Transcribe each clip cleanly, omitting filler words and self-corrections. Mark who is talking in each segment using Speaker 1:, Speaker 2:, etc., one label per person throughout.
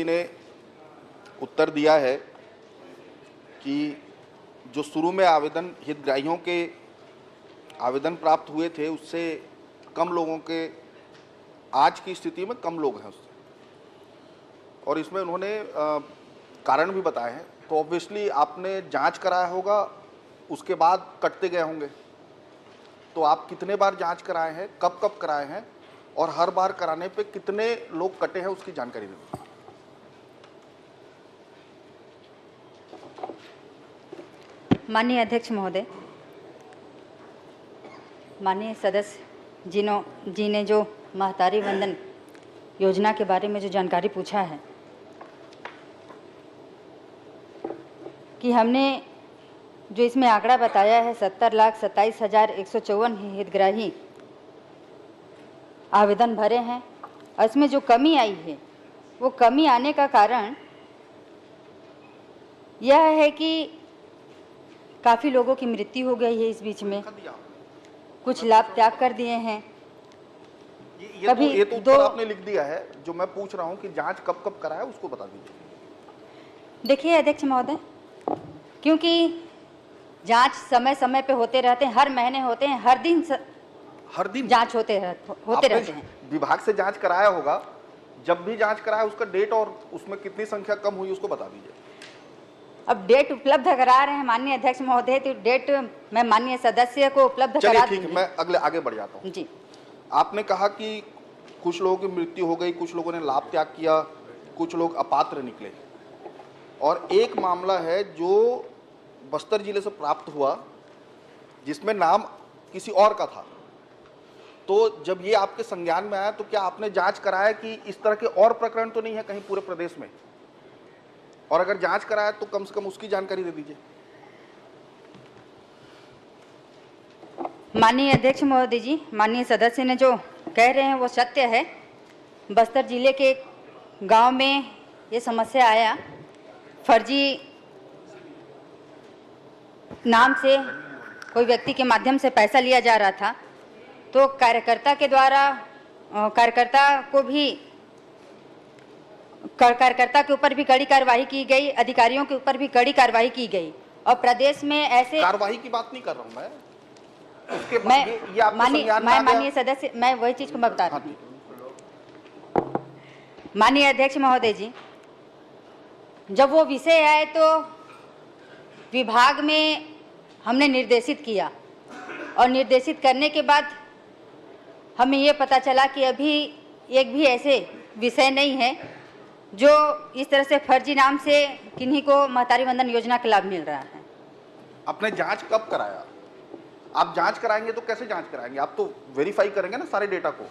Speaker 1: समिति ने उत्तर दिया है कि जो शुरू में आवेदन हितग्राहियों के आवेदन प्राप्त हुए थे उससे कम लोगों के आज की स्थिति में कम लोग हैं उससे, और इसमें उन्होंने कारण भी बताए हैं। तो ऑब्वियसली आपने जांच कराया होगा, उसके बाद कटते गए होंगे। तो आप कितने बार जांच कराए हैं, कब कब कराए हैं, और हर बार कराने पे कितने लोग कटे हैं, उसकी जानकारी दें।
Speaker 2: माननीय अध्यक्ष महोदय, माननीय सदस्य जी ने जो महतारी वंदन योजना के बारे में जो जानकारी पूछा है कि हमने जो इसमें आंकड़ा बताया है 70,27,154 हितग्राही आवेदन भरे हैं, और इसमें जो कमी आई है वो कमी आने का कारण यह है कि काफ़ी लोगों की मृत्यु हो गई है इस बीच में, कुछ लाभ त्याग कर दिए हैं।
Speaker 1: ये तो उत्तर आपने लिख दिया है। जो मैं पूछ रहा हूं कि जांच कब कब कराया उसको बता दीजिए।
Speaker 2: देखिए अध्यक्ष महोदय, क्योंकि जांच समय समय पे होते रहते हैं, हर महीने होते हैं, हर दिन जांच होते रहते हैं।
Speaker 1: विभाग से जांच कराया होगा, जब भी जांच कराया उसका डेट और उसमें कितनी संख्या कम हुई उसको बता दीजिए।
Speaker 2: अब डेट उपलब्ध करा रहे हैं माननीय अध्यक्ष महोदय, तो डेट मैं माननीय सदस्य को उपलब्ध करा दूंगी।
Speaker 1: ठीक है, मैं आगे बढ़ जाता हूँ
Speaker 2: जी।
Speaker 1: आपने कहा कि कुछ लोगों की मृत्यु हो गई, कुछ लोगों ने लाभ त्याग किया, कुछ लोग अपात्र निकले, और एक मामला है जो बस्तर जिले से प्राप्त हुआ जिसमें नाम किसी और का था। तो जब ये आपके संज्ञान में आया तो क्या आपने जांच कराया कि इस तरह के और प्रकरण तो नहीं है कहीं पूरे प्रदेश में? और अगर जांच कराया तो कम से कम उसकी जानकारी दे दीजिए।
Speaker 2: माननीय अध्यक्ष महोदय जी, माननीय सदस्य ने जो कह रहे हैं वो सत्य है। बस्तर जिले के गांव में ये समस्या आया, फर्जी नाम से कोई व्यक्ति के माध्यम से पैसा लिया जा रहा था, तो कार्यकर्ता के द्वारा कार्यकर्ता के ऊपर भी कड़ी कार्रवाई की गई, अधिकारियों के ऊपर भी कड़ी कार्रवाई की गई, और प्रदेश में ऐसे
Speaker 1: कार्रवाई की बात नहीं कर रहा हूं मैं। उसके माननीय
Speaker 2: सदस्य, मैं वही चीज को मैं बता रही हूँ। माननीय अध्यक्ष महोदय जी, जब वो विषय आए तो विभाग में हमने निर्देशित किया, और निर्देशित करने के बाद हमें ये पता चला कि अभी एक भी ऐसे विषय नहीं है जो इस तरह से फर्जी नाम से किन्हीं को महतारी वंदन योजना का लाभ मिल रहा है।
Speaker 1: आपने जांच कब कराया? आप जांच कराएंगे तो कैसे जांच कराएंगे? आप तो वेरीफाई करेंगे ना सारे डेटा को,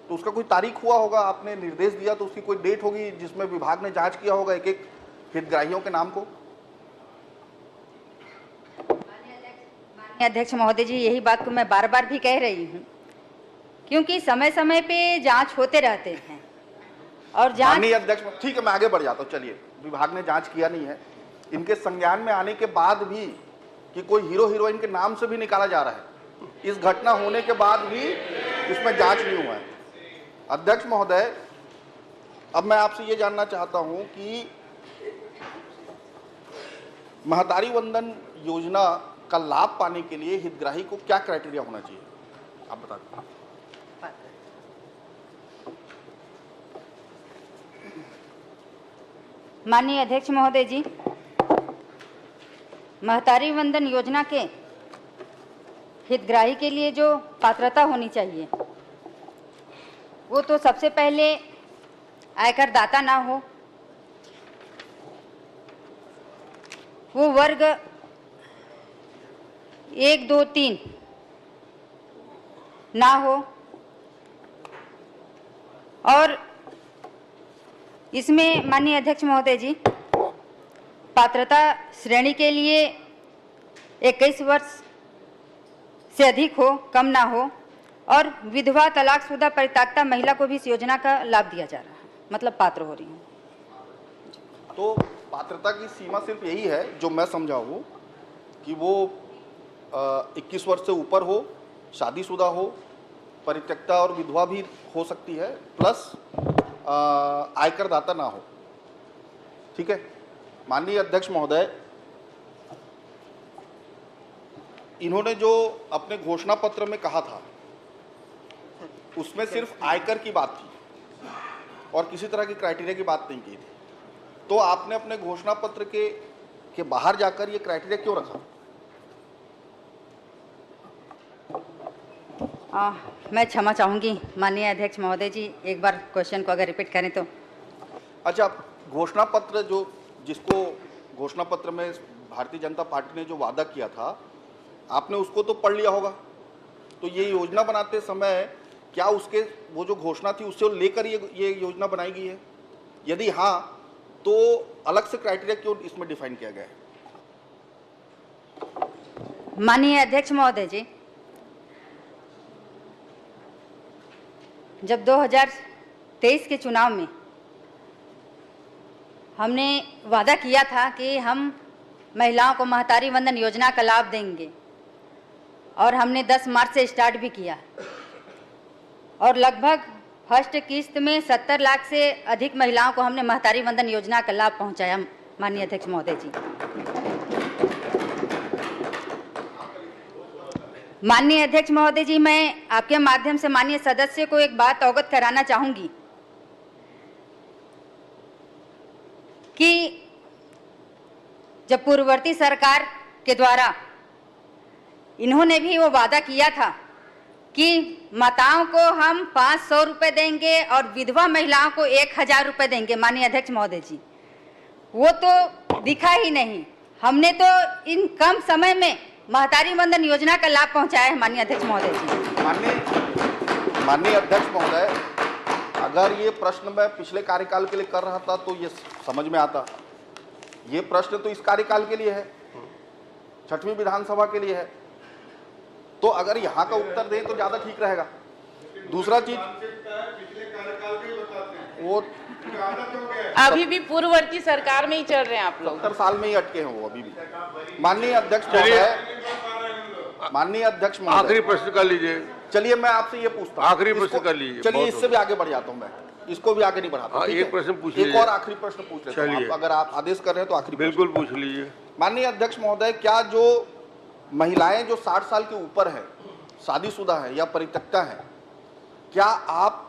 Speaker 1: तो उसका कोई तारीख हुआ होगा, आपने निर्देश दिया तो उसकी कोई डेट होगी जिसमें विभाग ने जांच किया होगा एक एक हितग्राहियों के नाम को।
Speaker 2: माननीय अध्यक्ष महोदय जी, यही बात को मैं बार बार भी कह रही हूँ, क्योंकि समय समय पे जांच होते रहते हैं, और जांच।
Speaker 1: माननीय अध्यक्ष, ठीक है, मैं आगे बढ़ जाता हूँ। चलिए, विभाग ने जांच किया नहीं है, इनके संज्ञान में आने के बाद भी कि कोई हीरो हीरोइन के नाम से भी निकाला जा रहा है, इस घटना होने के बाद भी उसमें जांच नहीं हुआ है। अध्यक्ष महोदय, अब मैं आपसे ये जानना चाहता हूं कि महतारी वंदन योजना का लाभ पाने के लिए हितग्राही को क्या क्राइटेरिया होना चाहिए, आप बता दें।
Speaker 2: माननीय अध्यक्ष महोदय जी, महतारी वंदन योजना के हितग्राही के लिए जो पात्रता होनी चाहिए वो तो सबसे पहले आयकर दाता ना हो, वो वर्ग 1, 2, 3 ना हो, और इसमें माननीय अध्यक्ष महोदय जी पात्रता श्रेणी के लिए 21 वर्ष से अधिक हो, कम ना हो, और विधवा, तलाकशुदा, परित्यक्ता महिला को भी इस योजना का लाभ दिया जा रहा है, मतलब पात्र हो रही है।
Speaker 1: तो पात्रता की सीमा सिर्फ यही है जो मैं समझा हूँ कि वो 21 वर्ष से ऊपर हो, शादीशुदा हो, परित्यक्ता और विधवा भी हो सकती है, प्लस आयकर दाता ना हो। ठीक है। माननीय अध्यक्ष महोदय, इन्होंने जो अपने घोषणा पत्र में कहा था उसमें सिर्फ आयकर की बात थी और किसी तरह की क्राइटेरिया की बात नहीं की थी। तो आपने अपने घोषणा पत्र के बाहर जाकर ये क्राइटेरिया क्यों रखा?
Speaker 2: मैं क्षमा चाहूँगी माननीय अध्यक्ष महोदय जी, एक बार क्वेश्चन को अगर रिपीट करें तो।
Speaker 1: अच्छा, घोषणा पत्र जिसको घोषणा पत्र में भारतीय जनता पार्टी ने जो वादा किया था, आपने उसको तो पढ़ लिया होगा। तो ये योजना बनाते समय क्या उसके वो जो घोषणा थी उससे लेकर ये योजना बनाई गई है? यदि हाँ, तो अलग से क्राइटेरिया क्यों इसमें डिफाइन किया गया है?
Speaker 2: माननीय अध्यक्ष महोदय जी, जब 2023 के चुनाव में हमने वादा किया था कि हम महिलाओं को महतारी वंदन योजना का लाभ देंगे और हमने 10 मार्च से स्टार्ट भी किया और लगभग फर्स्ट किस्त में 70 लाख से अधिक महिलाओं को हमने महतारी वंदन योजना का लाभ पहुंचाया। माननीय अध्यक्ष महोदय जी, माननीय अध्यक्ष महोदय जी, मैं आपके माध्यम से माननीय सदस्य को एक बात अवगत कराना चाहूंगी कि जब पूर्ववर्ती सरकार के द्वारा इन्होंने भी वो वादा किया था कि माताओं को हम 500 रुपये देंगे और विधवा महिलाओं को 1000 रुपये देंगे। माननीय अध्यक्ष महोदय जी, वो तो दिखा ही नहीं। हमने तो इन कम समय में महतारी वंदन योजना का लाभ पहुंचाया है। माननीय अध्यक्ष महोदय जी,
Speaker 1: माननीय अध्यक्ष महोदय, अगर ये प्रश्न मैं पिछले कार्यकाल के लिए कर रहा था तो ये समझ में आता। ये प्रश्न तो इस कार्यकाल के लिए है, 6वीं विधानसभा के लिए है, तो अगर यहाँ का उत्तर दें तो ज्यादा ठीक रहेगा। दूसरा चीज, वो
Speaker 3: अभी भी पूर्ववर्ती सरकार में ही चल रहे हैं आप लोग,
Speaker 1: 70 साल में ही अटके हैं वो अभी भी। माननीय अध्यक्ष महोदय,
Speaker 4: आखिरी प्रश्न कर लीजिए।
Speaker 1: चलिए मैं आपसे ये पूछता हूँ,
Speaker 4: आखिरी प्रश्न कर लीजिए।
Speaker 1: चलिए इससे भी आगे बढ़ जाता हूँ मैं, इसको भी आगे नहीं बढ़ाता।
Speaker 4: हाँ, एक प्रश्न पूछ लीजिए।
Speaker 1: एक और आखिरी प्रश्न पूछ लेता हूँ, अगर आप आदेश कर रहे हैं तो आखिरी
Speaker 4: बिल्कुल पूछ लीजिए।
Speaker 1: माननीय अध्यक्ष महोदय, क्या जो महिलाएं जो 60 साल के ऊपर हैं, शादीशुदा हैं या परित्यक्ता हैं, क्या आप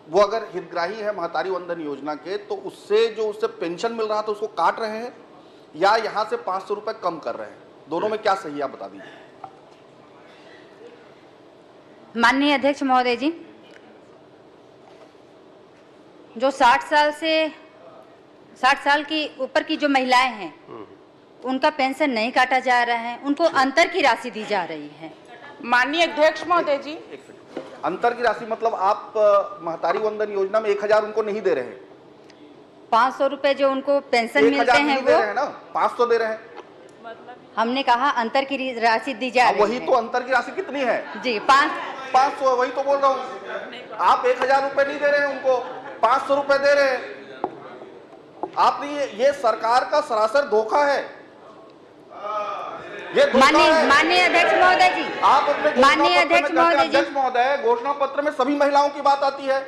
Speaker 1: वो अगर हितग्राही है महतारी वंदन योजना के, तो उससे पेंशन मिल रहा था उसको काट रहे हैं या यहाँ से 500 रुपए कम कर रहे हैं? दोनों में क्या सही है, आप बता दीजिए।
Speaker 2: माननीय अध्यक्ष महोदय जी, जो 60 साल की ऊपर की जो महिलाएं हैं उनका पेंशन नहीं काटा जा रहा है, उनको अंतर की राशि दी जा रही है।
Speaker 3: माननीय अध्यक्ष महोदय जी,
Speaker 1: अंतर की राशि मतलब आप महतारी वंदन योजना में 1000 उनको नहीं दे रहे हैं,
Speaker 2: 500 रुपए जो उनको पेंशन मिलते हैं वो
Speaker 1: 500 दे रहे हैं।
Speaker 2: हमने कहा अंतर की राशि दी जा रही
Speaker 1: वही
Speaker 2: है।
Speaker 1: तो अंतर की राशि कितनी है
Speaker 2: जी?
Speaker 1: 500, वही तो बोल रहा हूँ। आप 1000 रुपए नहीं दे रहे हैं उनको, 500 रुपए दे रहे हैं। आपने ये सरकार का सरासर धोखा है।
Speaker 2: माननीय अध्यक्ष महोदय जी,
Speaker 1: आप अपने
Speaker 2: माननीय अध्यक्ष
Speaker 1: महोदय, घोषणा पत्र में सभी महिलाओं की बात आती है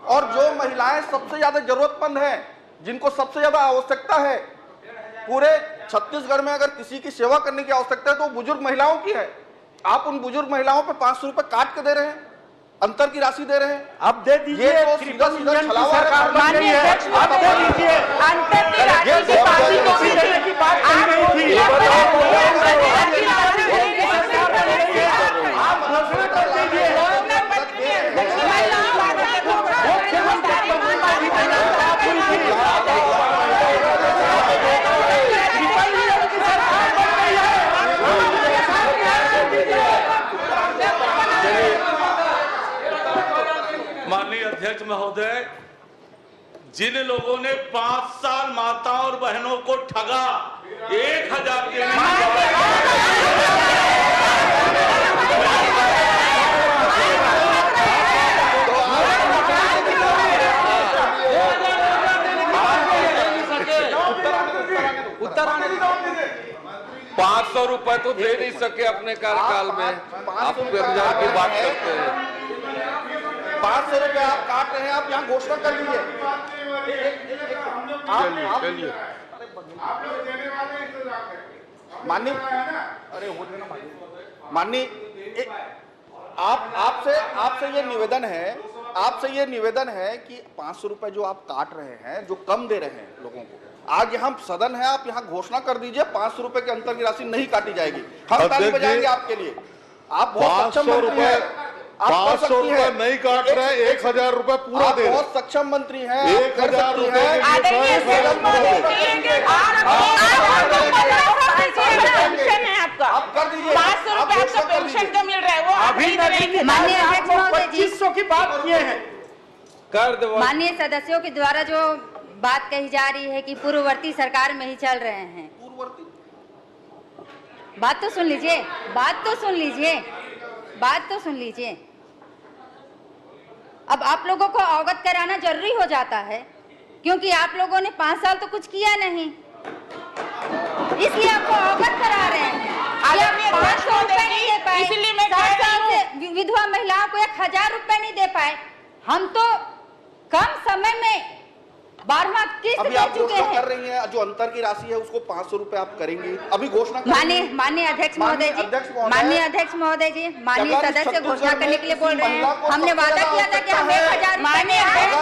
Speaker 1: और जो महिलाएं सबसे ज्यादा जरूरतमंद हैं, जिनको सबसे ज्यादा आवश्यकता है, पूरे छत्तीसगढ़ में अगर किसी की सेवा करने की आवश्यकता है तो बुजुर्ग महिलाओं की है। आप उन बुजुर्ग महिलाओं पे 500 रुपए काट के दे रहे हैं, अंतर की राशि दे रहे हैं।
Speaker 5: आप दे दीजिए,
Speaker 1: ये तो सीधा सीधा छलावा है।
Speaker 3: माननीय अध्यक्ष
Speaker 5: आप दे दीजिए।
Speaker 3: अंतर की राशि की बात ही नहीं
Speaker 5: देने की बात कही गई थी। आप घोषणा कर दीजिए।
Speaker 6: माननीय अध्यक्ष महोदय, जिन लोगों ने 5 साल माताओं और बहनों को ठगा, 1000 के
Speaker 4: उत्तर 500 रुपए तो दे नहीं सके अपने कार्यकाल में, आप 1000 की बात करते हैं।
Speaker 1: 500 रुपए आप काट रहे हैं, आप यहाँ घोषणा कर दीजिए। चलिए माननीय, अरे हो देना माननीय, आपसे ये निवेदन है कि 500 रुपए जो आप काट रहे हैं, जो कम दे रहे हैं लोगों को, आज यहाँ सदन है, आप यहाँ घोषणा कर दीजिए 500 रुपए के अंतर की राशि नहीं काटी जाएगी। हम ताली बजाएंगे आपके लिए। आप बहुत सक्षम मंत्री हैं,
Speaker 7: 500 रुपए नहीं काट रहे, 1000 रुपए पूरा दे रहे।
Speaker 1: बहुत सक्षम मंत्री हैं,
Speaker 7: 1000 रुपए
Speaker 3: पेंशन है आपका,
Speaker 1: आप कर दीजिए,
Speaker 3: 500 रुपए आपका पेंशन का मिल रहा है, वो आप नहीं दे रहे हैं।
Speaker 2: माननीय अध्यक्ष महोदय जी,
Speaker 5: 2500 की बात किए हैं।
Speaker 4: कर दो।
Speaker 2: माननीय सदस्यों के द्वारा जो बात कही जा रही है कि पूर्ववर्ती सरकार में ही चल रहे हैं, बात तो सुन लीजिए, बात तो सुन लीजिए। अब आप लोगों को अवगत कराना जरूरी हो जाता है, क्योंकि आप लोगों ने 5 साल तो कुछ किया नहीं, इसलिए आपको अवगत करा रहे हैं।
Speaker 3: आदरणीय अध्यक्ष महोदय जी,
Speaker 2: दे पाए,
Speaker 3: इसलिए मैं
Speaker 2: 7
Speaker 3: कह
Speaker 2: साल
Speaker 3: रही
Speaker 2: से विधवा महिलाओं को 1000 रुपए नहीं दे पाए। हम तो कम समय में 12वां किस्त
Speaker 1: अभी
Speaker 2: दे
Speaker 1: आप
Speaker 2: चुके
Speaker 1: घोषणा
Speaker 2: हैं।
Speaker 1: कर रही हैं, जो अंतर की राशि है उसको 500 रुपए आप करेंगी, अभी घोषणा
Speaker 2: माननीय अध्यक्ष महोदय जी, माननीय अध्यक्ष महोदय जी, माननीय सदस्य घोषणा करने के लिए बोल रहे हैं। हमने वादा किया था कि हम 1000
Speaker 3: माननीय अध्यक्ष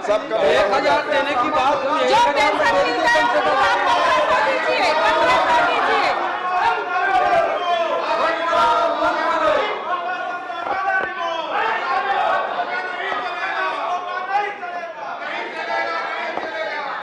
Speaker 4: सबका 1000 देने की बात हुई है।